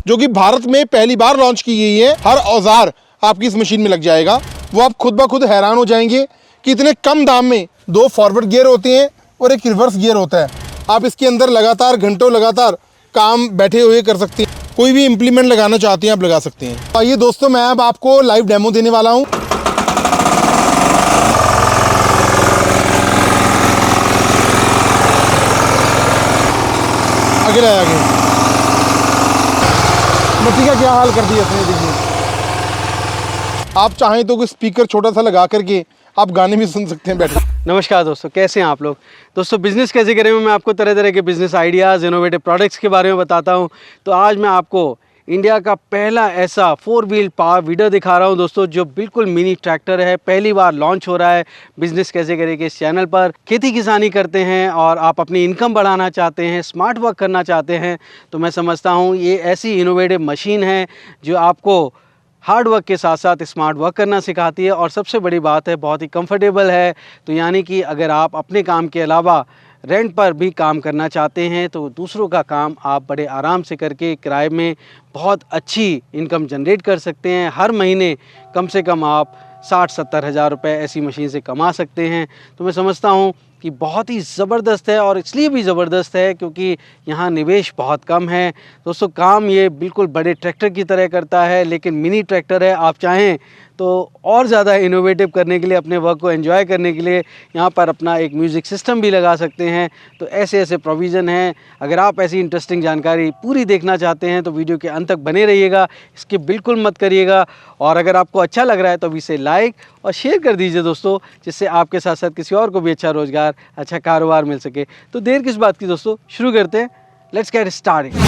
जो कि भारत में पहली बार लॉन्च की गई है। हर औजार आपकी इस मशीन में लग जाएगा। वो आप खुद ब खुद हैरान हो जाएंगे कि इतने कम दाम में 2 फॉरवर्ड गियर होते हैं और एक रिवर्स गियर होता है। आप इसके अंदर लगातार घंटों लगातार काम बैठे हुए कर सकते हैं। कोई भी इम्प्लीमेंट लगाना चाहते हैं आप लगा सकते हैं। आइए दोस्तों, मैं अब आपको लाइव डेमो देने वाला हूँ। आगे लाया आगे। मट्टी का क्या हाल कर दिया इसने, देखिए। आप चाहें तो कोई स्पीकर छोटा सा लगा करके आप गाने भी सुन सकते हैं बैठे। नमस्कार दोस्तों, कैसे हैं आप लोग। दोस्तों, बिज़नेस कैसे करें में मैं आपको तरह तरह के बिज़नेस आइडियाज़, इनोवेटिव प्रोडक्ट्स के बारे में बताता हूं। तो आज मैं आपको इंडिया का पहला ऐसा 4 व्हील पावर वीडर दिखा रहा हूं दोस्तों, जो बिल्कुल मिनी ट्रैक्टर है। पहली बार लॉन्च हो रहा है बिज़नेस कैसे करें के इस चैनल पर। खेती किसानी करते हैं और आप अपनी इनकम बढ़ाना चाहते हैं, स्मार्ट वर्क करना चाहते हैं, तो मैं समझता हूँ ये ऐसी इनोवेटिव मशीन है जो आपको हार्ड वर्क के साथ साथ स्मार्ट वर्क करना सिखाती है। और सबसे बड़ी बात है, बहुत ही कंफर्टेबल है। तो यानी कि अगर आप अपने काम के अलावा रेंट पर भी काम करना चाहते हैं तो दूसरों का काम आप बड़े आराम से करके किराए में बहुत अच्छी इनकम जनरेट कर सकते हैं। हर महीने कम से कम आप 60-70 हज़ार रुपये ऐसी मशीन से कमा सकते हैं। तो मैं समझता हूँ कि बहुत ही ज़बरदस्त है, और इसलिए भी ज़बरदस्त है क्योंकि यहाँ निवेश बहुत कम है। दोस्तों, काम ये बिल्कुल बड़े ट्रैक्टर की तरह करता है, लेकिन मिनी ट्रैक्टर है। आप चाहें तो और ज़्यादा इनोवेटिव करने के लिए, अपने वर्क को एंजॉय करने के लिए यहाँ पर अपना एक म्यूज़िक सिस्टम भी लगा सकते हैं। तो ऐसे ऐसे प्रोविज़न हैं। अगर आप ऐसी इंटरेस्टिंग जानकारी पूरी देखना चाहते हैं तो वीडियो के अंत तक बने रहिएगा, स्किप बिल्कुल मत करिएगा। और अगर आपको अच्छा लग रहा है तो इसे लाइक और शेयर कर दीजिए दोस्तों, जिससे आपके साथ साथ किसी और को भी अच्छा रोज़गार, अच्छा कारोबार मिल सके। तो देर किस बात की दोस्तों, शुरू करते हैं। Let's get started.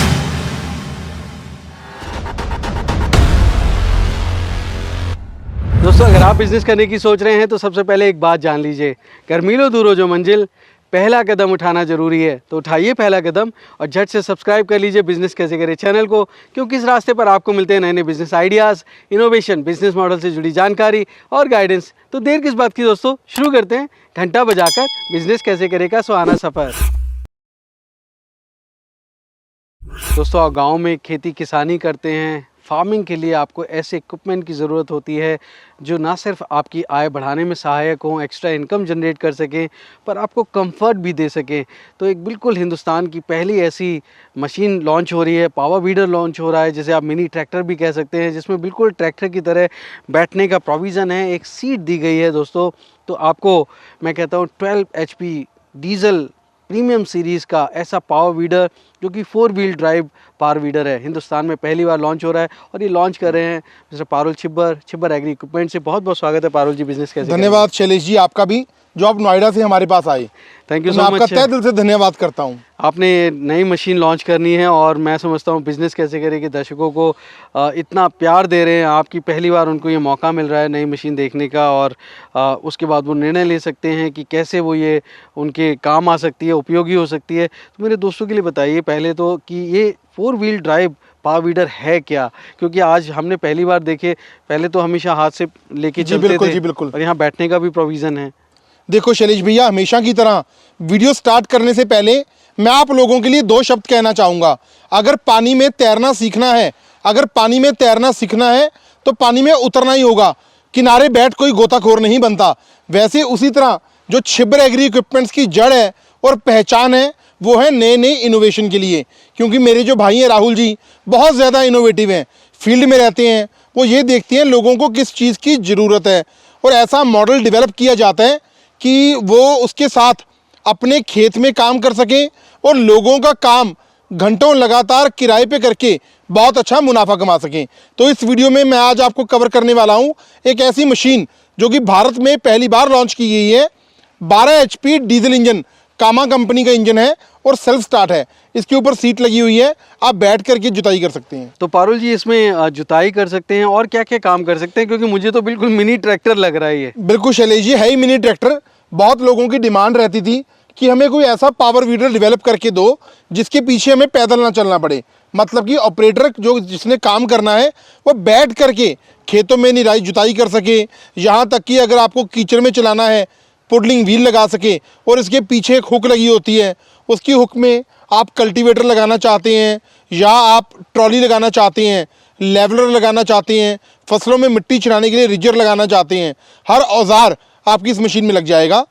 दोस्तों, अगर आप बिज़नेस करने की सोच रहे हैं तो सबसे पहले एक बात जान लीजिए, कर मीलों दूर हो जो मंजिल, पहला कदम उठाना ज़रूरी है। तो उठाइए पहला कदम और झट से सब्सक्राइब कर लीजिए बिज़नेस कैसे करें चैनल को, क्योंकि इस रास्ते पर आपको मिलते हैं नए नए business ideas, innovation, business model से जुड़ी जानकारी और गाइडेंस। तो देर किस बात की दोस्तों, शुरू करते हैं घंटा बजाकर बिज़नेस कैसे करें का सुहाना सफ़र। दोस्तों, आप गाँव में खेती किसानी करते हैं। फार्मिंग के लिए आपको ऐसे इक्विपमेंट की ज़रूरत होती है जो ना सिर्फ आपकी आय बढ़ाने में सहायक हों, एक्स्ट्रा इनकम जनरेट कर सकें, पर आपको कंफर्ट भी दे सकें। तो एक बिल्कुल हिंदुस्तान की पहली ऐसी मशीन लॉन्च हो रही है, पावर वीडर लॉन्च हो रहा है, जिसे आप मिनी ट्रैक्टर भी कह सकते हैं, जिसमें बिल्कुल ट्रैक्टर की तरह बैठने का प्रोविज़न है। एक सीट दी गई है दोस्तों। तो आपको मैं कहता हूँ 12 HP डीजल प्रीमियम सीरीज़ का ऐसा पावर वीडर, जो कि 4 व्हील ड्राइव पावर वीडर है, हिंदुस्तान में पहली बार लॉन्च हो रहा है। और ये लॉन्च कर रहे हैं mister Parul Chhibber agri equipment से। बहुत बहुत स्वागत है पारुल जी बिज़नेस कैसे। धन्यवाद शैलेश जी, आपका भी, जो आप नोएडा से हमारे पास आए। थैंक यू मैं सो आपका मच। तहे दिल से धन्यवाद करता हूँ। आपने नई मशीन लॉन्च करनी है और मैं समझता हूँ बिज़नेस कैसे करें कि दर्शकों को इतना प्यार दे रहे हैं। आपकी पहली बार उनको ये मौका मिल रहा है नई मशीन देखने का, और उसके बाद वो निर्णय ले सकते हैं कि कैसे वो ये उनके काम आ सकती है, उपयोगी हो सकती है। तो मेरे दोस्तों के लिए बताइए पहले तो कि ये 4 व्हील ड्राइव पावर वीडर है क्या, क्योंकि आज हमने पहली बार देखे। पहले तो हमेशा हाथ से लेके चलते थे, जी बिल्कुल। और यहाँ बैठने का भी प्रोविज़न है। देखो शैलेश भैया, हमेशा की तरह वीडियो स्टार्ट करने से पहले मैं आप लोगों के लिए 2 शब्द कहना चाहूँगा। अगर पानी में तैरना सीखना है, तो पानी में उतरना ही होगा। किनारे बैठ कोई गोताखोर नहीं बनता। वैसे उसी तरह जो छिब्बर एग्री इक्विपमेंट्स की जड़ है और पहचान है, वो है नए नए इनोवेशन के लिए। क्योंकि मेरे जो भाई हैं राहुल जी, बहुत ज़्यादा इनोवेटिव हैं, फील्ड में रहते हैं। वो ये देखते हैं लोगों को किस चीज़ की ज़रूरत है, और ऐसा मॉडल डेवलप किया जाता है कि वो उसके साथ अपने खेत में काम कर सकें और लोगों का काम घंटों लगातार किराए पे करके बहुत अच्छा मुनाफा कमा सकें। तो इस वीडियो में मैं आज आपको कवर करने वाला हूं एक ऐसी मशीन जो कि भारत में पहली बार लॉन्च की गई है। 12 HP डीजल इंजन, कामा कंपनी का इंजन है और सेल्फ स्टार्ट है। इसके ऊपर सीट लगी हुई है, आप बैठ करके जुताई कर सकते हैं। तो पारुल जी, इसमें जुताई कर सकते हैं और क्या क्या काम कर सकते हैं, क्योंकि मुझे तो बिल्कुल मिनी ट्रैक्टर लग रहा है ये। बिल्कुल शैलेश जी, है ही मिनी ट्रैक्टर। बहुत लोगों की डिमांड रहती थी कि हमें कोई ऐसा पावर वीडर डेवलप करके दो जिसके पीछे हमें पैदल ना चलना पड़े। मतलब कि ऑपरेटर जिसने काम करना है वो बैठ करके खेतों में निराई जुताई कर सके। यहाँ तक कि अगर आपको कीचड़ में चलाना है, पुडलिंग व्हील लगा सके। और इसके पीछे एक हुक लगी होती है, उसकी हुक में आप कल्टीवेटर लगाना चाहते हैं या आप ट्रॉली लगाना चाहते हैं, लेवलर लगाना चाहते हैं, फसलों में मिट्टी चढ़ाने के लिए रिजर लगाना चाहते हैं, हर औजार आपकी इस मशीन में लग जाएगा।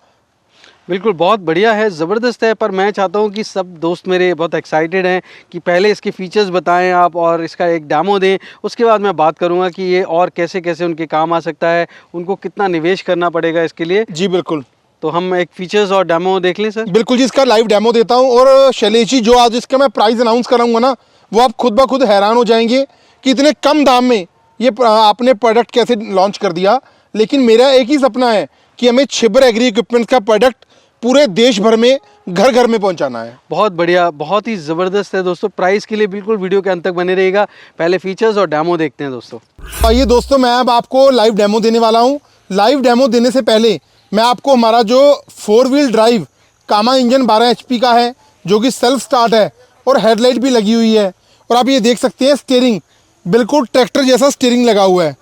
बिल्कुल, बहुत बढ़िया है, ज़बरदस्त है। पर मैं चाहता हूँ कि सब दोस्त मेरे बहुत एक्साइटेड हैं कि पहले इसके फीचर्स बताएं आप और इसका एक डेमो दें, उसके बाद मैं बात करूँगा कि ये और कैसे कैसे उनके काम आ सकता है, उनको कितना निवेश करना पड़ेगा इसके लिए। जी बिल्कुल। तो हम एक फीचर्स और डेमो देख लें सर। बिल्कुल जी, इसका लाइव डेमो देता हूँ। और शैलेश जी, जो आज इसका मैं प्राइस अनाउंस कराऊंगा ना, वो आप खुद ब खुद हैरान हो जाएंगे कि इतने कम दाम में ये आपने प्रोडक्ट कैसे लॉन्च कर दिया। लेकिन मेरा एक ही सपना है कि हमें छिब्बर एग्री इक्विपमेंट्स का प्रोडक्ट पूरे देश भर में घर घर में पहुंचाना है। बहुत बढ़िया, बहुत ही ज़बरदस्त है दोस्तों। प्राइस के लिए बिल्कुल वीडियो के अंत तक बने रहिएगा। पहले फीचर्स और डेमो देखते हैं दोस्तों। आइए दोस्तों, मैं अब आपको लाइव डेमो देने वाला हूं। लाइव डेमो देने से पहले मैं आपको हमारा जो 4 व्हील ड्राइव कामा इंजन 12 HP का है, जो कि सेल्फ स्टार्ट है और हेडलाइट भी लगी हुई है। और आप ये देख सकते हैं, स्टीयरिंग बिल्कुल ट्रैक्टर जैसा स्टीयरिंग लगा हुआ है,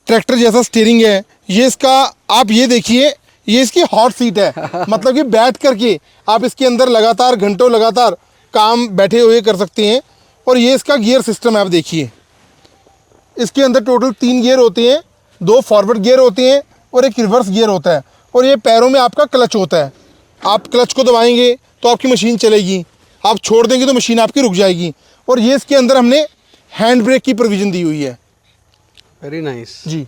ट्रैक्टर जैसा स्टीयरिंग है ये इसका। आप ये देखिए, ये इसकी हॉट सीट है, मतलब कि बैठ करके आप इसके अंदर लगातार घंटों लगातार काम बैठे हुए कर सकते हैं। और ये इसका गियर सिस्टम है, आप देखिए, इसके अंदर टोटल 3 गियर होते हैं, 2 फॉरवर्ड गियर होते हैं और एक रिवर्स गियर होता है। और ये पैरों में आपका क्लच होता है, आप क्लच को दबाएंगे तो आपकी मशीन चलेगी, आप छोड़ देंगे तो मशीन आपकी रुक जाएगी। और ये इसके अंदर हमने हैंड ब्रेक की प्रोविज़न दी हुई है। वेरी नाइस जी।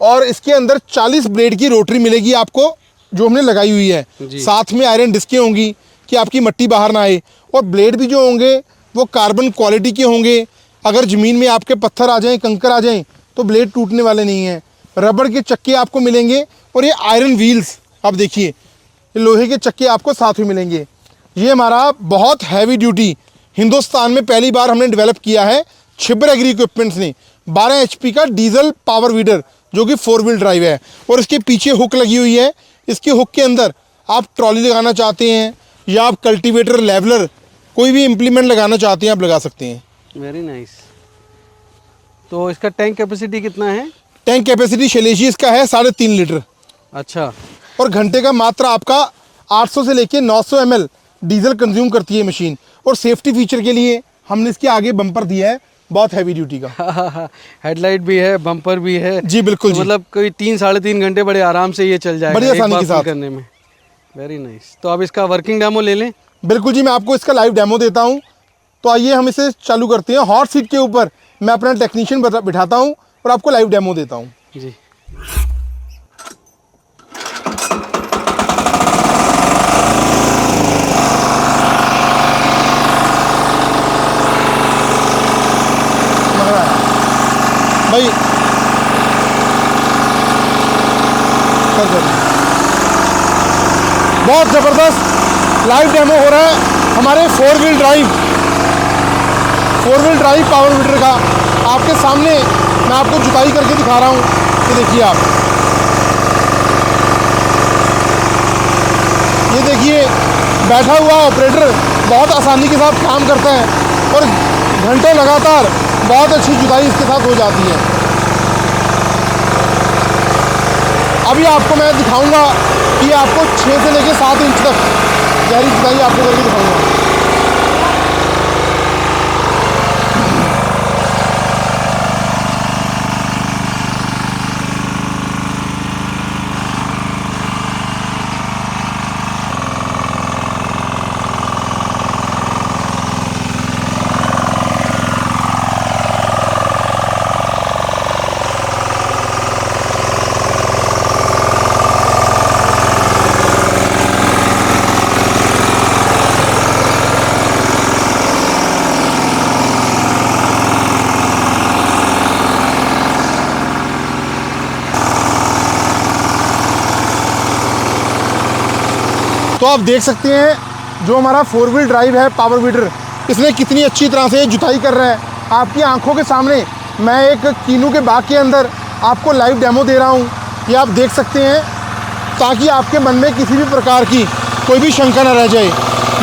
और इसके अंदर 40 ब्लेड की रोटरी मिलेगी आपको, जो हमने लगाई हुई है। साथ में आयरन डिस्कें होंगी कि आपकी मट्टी बाहर ना आए। और ब्लेड भी जो होंगे वो कार्बन क्वालिटी के होंगे। अगर ज़मीन में आपके पत्थर आ जाएं, कंकर आ जाएं, तो ब्लेड टूटने वाले नहीं हैं। रबड़ के चक्के आपको मिलेंगे और ये आयरन व्हील्स, आप देखिए, ये लोहे के चक्के आपको साथ में मिलेंगे। ये हमारा बहुत हैवी ड्यूटी हिंदुस्तान में पहली बार हमने डेवलप किया है छिब्बर एग्री इक्विपमेंट्स ने। 12 HP का डीजल पावर वीडर, जो कि 4 व्हील ड्राइव है। और इसके पीछे हुक लगी हुई है। इसकी हुक के अंदर आप ट्रॉली लगाना चाहते हैं या आप कल्टीवेटर, लेवलर, कोई भी इम्प्लीमेंट लगाना चाहते हैं, आप लगा सकते हैं। Very nice. तो इसका टैंक कैपेसिटी कितना है? टैंक कैपेसिटी शैलेश जी इसका है 3.5 लीटर। अच्छा। और घंटे का मात्रा आपका 800 से लेके 900 ml डीजल कंज्यूम करती है मशीन। और सेफ्टी फीचर के लिए हमने इसके आगे बम्पर दिया है, बहुत हैवी ड्यूटी का। हेडलाइट भी है, बम्पर भी है। जी बिल्कुल। तो मतलब कोई 3-3.5 घंटे बड़े आराम से ये चल जाएगा, बड़ी आसानी के साथ करने में। Very nice. तो अब इसका वर्किंग डेमो ले लें। बिल्कुल जी, मैं आपको इसका लाइव डेमो देता हूँ। तो आइए हम इसे चालू करते हैं। हॉट सीट के ऊपर मैं अपना टेक्नीशियन बिठाता हूँ और आपको लाइव डेमो देता हूँ। जी। भाई बहुत ज़बरदस्त लाइव डेमो हो रहा है हमारे 4 व्हील ड्राइव पावर वीडर का। आपके सामने मैं आपको जुताई करके दिखा रहा हूँ, ये देखिए आप, ये देखिए बैठा हुआ ऑपरेटर बहुत आसानी के साथ काम करता है और घंटों लगातार बहुत अच्छी जुताई इसके साथ हो जाती है। अभी आपको मैं दिखाऊंगा कि आपको 6 से लेकर 7 इंच तक गहरी जुताई आपको करके दिखाऊंगा। तो आप देख सकते हैं जो हमारा 4 व्हील ड्राइव है पावर वीडर, इसने कितनी अच्छी तरह से जुताई कर रहा है। आपकी आंखों के सामने मैं एक कीनू के बाग के अंदर आपको लाइव डेमो दे रहा हूँ, ये आप देख सकते हैं, ताकि आपके मन में किसी भी प्रकार की कोई भी शंका न रह जाए।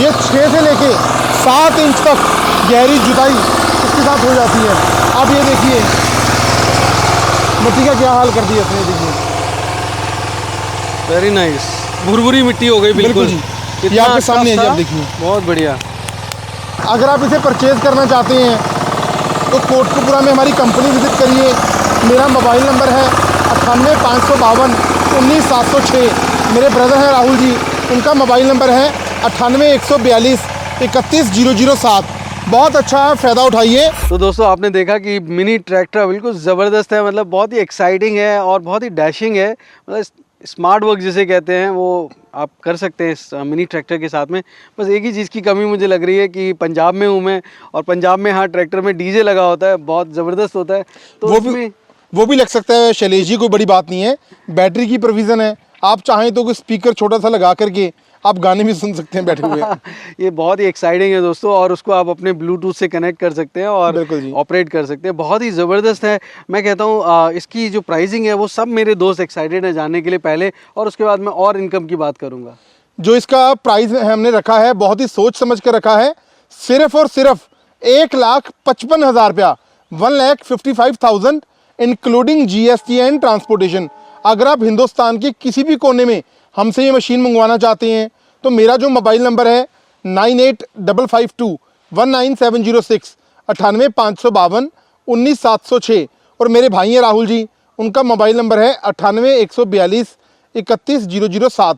ये 6 से लेके 7 इंच तक गहरी जुताई इसके साथ हो जाती है। आप ये देखिए मिट्टी का क्या हाल कर दिया इसने, देखिए। वेरी नाइस, भुरभुरी मिट्टी हो गई बिल्कुल। जी, ये आपके सामने है जी, आप देखिए। बहुत बढ़िया। अगर आप इसे परचेज़ करना चाहते हैं तो कोटकपुरा में हमारी कंपनी विज़िट करिए। मेरा मोबाइल नंबर है 98 552 19 706। मेरे ब्रदर हैं राहुल जी, उनका मोबाइल नंबर है 98 142 31 007। बहुत अच्छा है, फ़ायदा उठाइए। तो दोस्तों आपने देखा कि मिनी ट्रैक्टर बिल्कुल ज़बरदस्त है, मतलब बहुत ही एक्साइटिंग है और बहुत ही डैशिंग है। मतलब स्मार्ट वर्क जिसे कहते हैं वो आप कर सकते हैं इस मिनी ट्रैक्टर के साथ में। बस एक ही चीज़ की कमी मुझे लग रही है कि पंजाब में हूँ मैं, और पंजाब में हाँ ट्रैक्टर में डीजे लगा होता है, बहुत ज़बरदस्त होता है। तो वो भी लग सकता है शैलेश जी, कोई बड़ी बात नहीं है। बैटरी की प्रोविज़न है, आप चाहें तो कोई स्पीकर छोटा सा लगा करके आप गाने भी सुन सकते हैं बैठे हुए। ये बहुत ही एक्साइटिंग है दोस्तों, और उसको आप अपने ब्लूटूथ से कनेक्ट कर सकते हैं और बिल्कुल जी। ऑपरेट कर सकते हैं। बहुत ही ज़बरदस्त है। मैं कहता हूँ इसकी जो प्राइसिंग है वो सब मेरे दोस्त एक्साइटेड हैं जानने के लिए पहले, और उसके बाद मैं और इनकम की बात करूँगा। जो इसका प्राइस हमने रखा है बहुत ही सोच समझ कर रखा है। सिर्फ और सिर्फ 1,55,000 रुपया, 1,55,000 इंक्लूडिंग GST एंड ट्रांसपोर्टेशन। अगर आप हिंदुस्तान के किसी भी कोने में हमसे ये मशीन मंगवाना चाहते हैं तो मेरा जो मोबाइल नंबर है 9855219706, 98 552 19 706। और मेरे भाई हैं राहुल जी, उनका मोबाइल नंबर है 98 142 31 007,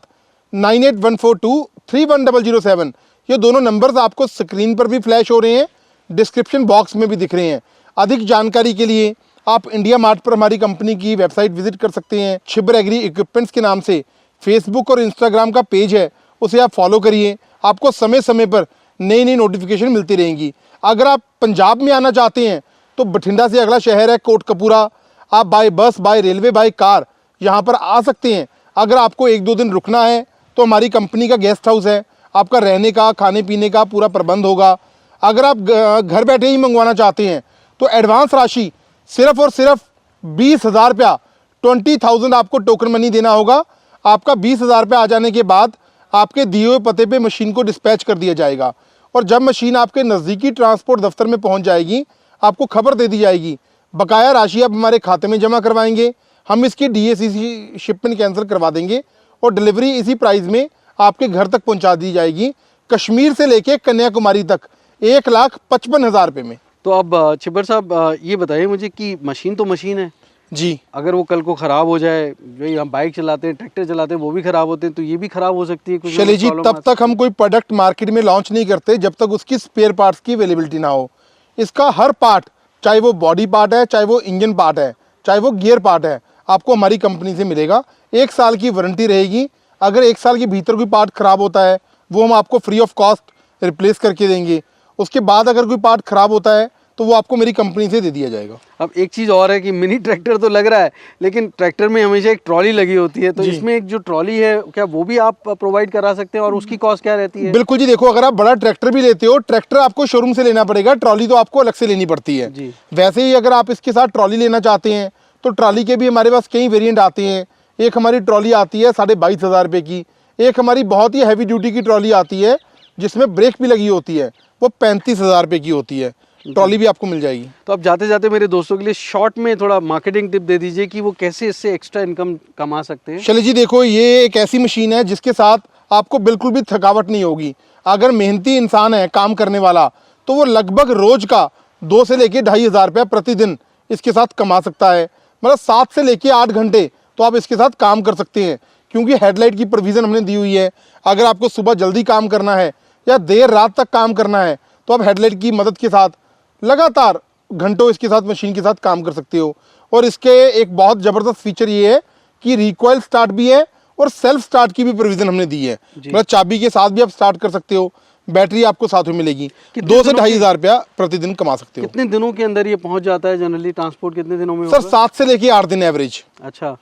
9814231007। ये दोनों नंबर्स आपको स्क्रीन पर भी फ्लैश हो रहे हैं, डिस्क्रिप्शन बॉक्स में भी दिख रहे हैं। अधिक जानकारी के लिए आप इंडिया मार्ट पर हमारी कंपनी की वेबसाइट विजिट कर सकते हैं। छिब्बर एग्री इक्विपमेंट्स के नाम से फेसबुक और इंस्टाग्राम का पेज है, उसे आप फॉलो करिए। आपको समय समय पर नई नई नोटिफिकेशन मिलती रहेंगी। अगर आप पंजाब में आना चाहते हैं तो बठिंडा से अगला शहर है कोटकपुरा। आप बाय बस, बाय रेलवे, बाय कार यहाँ पर आ सकते हैं। अगर आपको 1-2 दिन रुकना है तो हमारी कंपनी का गेस्ट हाउस है, आपका रहने का, खाने पीने का पूरा प्रबंध होगा। अगर आप घर बैठे ही मंगवाना चाहते हैं तो एडवांस राशि सिर्फ और सिर्फ 20,000 रुपया, 20,000 आपको टोकन मनी देना होगा। आपका 20,000 रुपये आ जाने के बाद आपके दिए हुए पते पे मशीन को डिस्पैच कर दिया जाएगा, और जब मशीन आपके नज़दीकी ट्रांसपोर्ट दफ्तर में पहुंच जाएगी आपको खबर दे दी जाएगी। बकाया राशि आप हमारे खाते में जमा करवाएंगे, हम इसकी DACC शिपमेंट कैंसिल करवा देंगे और डिलीवरी इसी प्राइस में आपके घर तक पहुंचा दी जाएगी, कश्मीर से लेके कन्याकुमारी तक, 1,55,000 रुपये में। तो अब छिब्बर साहब ये बताइए मुझे कि मशीन तो मशीन है जी, अगर वो कल को ख़राब हो जाए, जो हम बाइक चलाते हैं, ट्रैक्टर चलाते हैं, वो भी ख़राब होते हैं, तो ये भी ख़राब हो सकती है कुछ शैलेश जी, तब तक हम कोई प्रोडक्ट मार्केट में लॉन्च नहीं करते जब तक उसकी स्पेयर पार्ट्स की अवेलेबिलिटी ना हो। इसका हर पार्ट, चाहे वो बॉडी पार्ट है, चाहे वो इंजन पार्ट है, चाहे वो गियर पार्ट है, आपको हमारी कंपनी से मिलेगा। 1 साल की वारंटी रहेगी। अगर 1 साल के भीतर कोई पार्ट ख़राब होता है वो हम आपको फ्री ऑफ कॉस्ट रिप्लेस करके देंगे। उसके बाद अगर कोई पार्ट ख़राब होता है तो वो आपको मेरी कंपनी से दे दिया जाएगा। अब एक चीज़ और है कि मिनी ट्रैक्टर तो लग रहा है, लेकिन ट्रैक्टर में हमेशा एक ट्रॉली लगी होती है, तो इसमें एक जो ट्रॉली है क्या वो भी आप प्रोवाइड करा सकते हैं, और उसकी कॉस्ट क्या रहती है? बिल्कुल जी, देखो अगर आप बड़ा ट्रैक्टर भी लेते हो, ट्रैक्टर आपको शोरूम से लेना पड़ेगा, ट्रॉली तो आपको अलग से लेनी पड़ती है जी। वैसे ही अगर आप इसके साथ ट्रॉली लेना चाहते हैं तो ट्रॉली के भी हमारे पास कई वेरिएंट आते हैं। एक हमारी ट्रॉली आती है 22,500 रुपये की, एक हमारी बहुत ही हैवी ड्यूटी की ट्रॉली आती है जिसमें ब्रेक भी लगी होती है, वो 35,000 रुपये की होती है। ट्रॉली भी आपको मिल जाएगी। तो अब जाते जाते मेरे दोस्तों के लिए शॉर्ट में थोड़ा मार्केटिंग टिप दे दीजिए कि वो कैसे इससे एक्स्ट्रा इनकम कमा सकते हैं। शैलेश जी देखो, ये एक ऐसी मशीन है जिसके साथ आपको बिल्कुल भी थकावट नहीं होगी। अगर मेहनती इंसान है काम करने वाला तो वो लगभग रोज का 2 से लेके 2,500 रुपया प्रतिदिन इसके साथ कमा सकता है। मतलब 7 से लेके 8 घंटे तो आप इसके साथ काम कर सकते हैं, क्योंकि हेडलाइट की प्रोविज़न हमने दी हुई है। अगर आपको सुबह जल्दी काम करना है या देर रात तक काम करना है तो आप हेडलाइट की मदद के साथ लगातार घंटों इसके साथ मशीन के साथ काम कर सकते हो। और इसके एक बहुत ज़बरदस्त फीचर ये है कि रिकॉइल स्टार्ट भी है और सेल्फ स्टार्ट की भी प्रोविज़न हमने दी है। मतलब चाबी के साथ भी आप स्टार्ट कर सकते हो, बैटरी आपको साथ में मिलेगी। 2 से 2,500 रुपया प्रतिदिन कमा सकते हो। कितने दिनों के अंदर ये पहुंच जाता है जनरली? ट्रांसपोर्ट कितने दिनों में सर होगा? 7 से लेके 8 दिन एवरेज। अच्छा,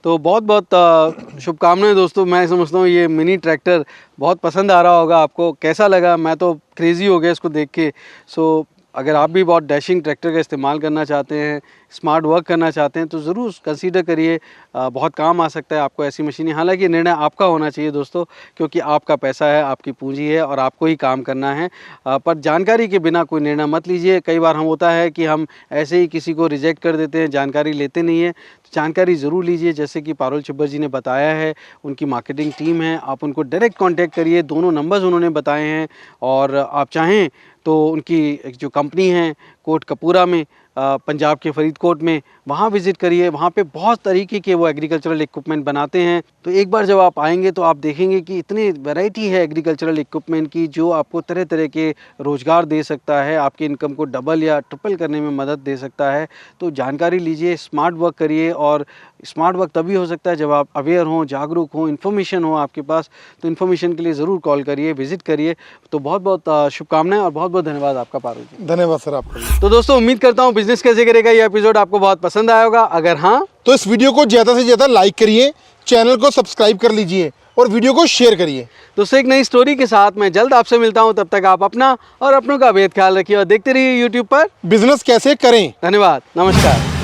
तो बहुत बहुत शुभकामनाएं दोस्तों। मैं समझता हूँ ये मिनी ट्रैक्टर बहुत पसंद आ रहा होगा आपको। कैसा लगा? मैं तो क्रेज़ी हो गया इसको देख के। सो अगर आप भी बहुत डैशिंग ट्रैक्टर का इस्तेमाल करना चाहते हैं, स्मार्ट वर्क करना चाहते हैं, तो ज़रूर कंसीडर करिए। बहुत काम आ सकता है आपको ऐसी मशीनें। हालांकि निर्णय आपका होना चाहिए दोस्तों, क्योंकि आपका पैसा है, आपकी पूंजी है और आपको ही काम करना है। पर जानकारी के बिना कोई निर्णय मत लीजिए। कई बार हम होता है कि हम ऐसे ही किसी को रिजेक्ट कर देते हैं, जानकारी लेते नहीं हैं। तो जानकारी ज़रूर लीजिए। जैसे कि पारुल छिब्बर जी ने बताया है, उनकी मार्केटिंग टीम है, आप उनको डायरेक्ट कॉन्टैक्ट करिए। दोनों नंबर्स उन्होंने बताए हैं, और आप चाहें तो उनकी एक जो कंपनी है कोटकपूरा में, पंजाब के फरीदकोट में, वहाँ विज़िट करिए। वहाँ पे बहुत तरीके के वो एग्रीकल्चरल इक्विपमेंट बनाते हैं। तो एक बार जब आप आएंगे तो आप देखेंगे कि इतनी वैरायटी है एग्रीकल्चरल इक्विपमेंट की, जो आपको तरह तरह के रोज़गार दे सकता है, आपकी इनकम को डबल या ट्रिपल करने में मदद दे सकता है। तो जानकारी लीजिए, स्मार्ट वर्क करिए, और स्मार्ट वर्क तभी हो सकता है जब आप अवेयर हों, जागरूक हों, इन्फॉर्मेशन हो आपके पास। तो इन्फॉर्मेशन के लिए ज़रूर कॉल करिए, विज़िट करिए। तो बहुत बहुत शुभकामनाएं और बहुत बहुत धन्यवाद आपका पारुल जी। धन्यवाद सर आपका भी। तो दोस्तों उम्मीद करता हूँ बिजनेस कैसे करेगा ये एपिसोड आपको बहुत पसंद आया होगा। अगर हाँ तो इस वीडियो को ज़्यादा से ज़्यादा लाइक करिए, चैनल को सब्सक्राइब कर लीजिए और वीडियो को शेयर करिए। दोस्तों एक नई स्टोरी के साथ मैं जल्द आपसे मिलता हूँ। तब तक आप अपना और अपनों का बेहद ख्याल रखिए और देखते रहिए यूट्यूब पर बिजनेस कैसे करें। धन्यवाद, नमस्कार।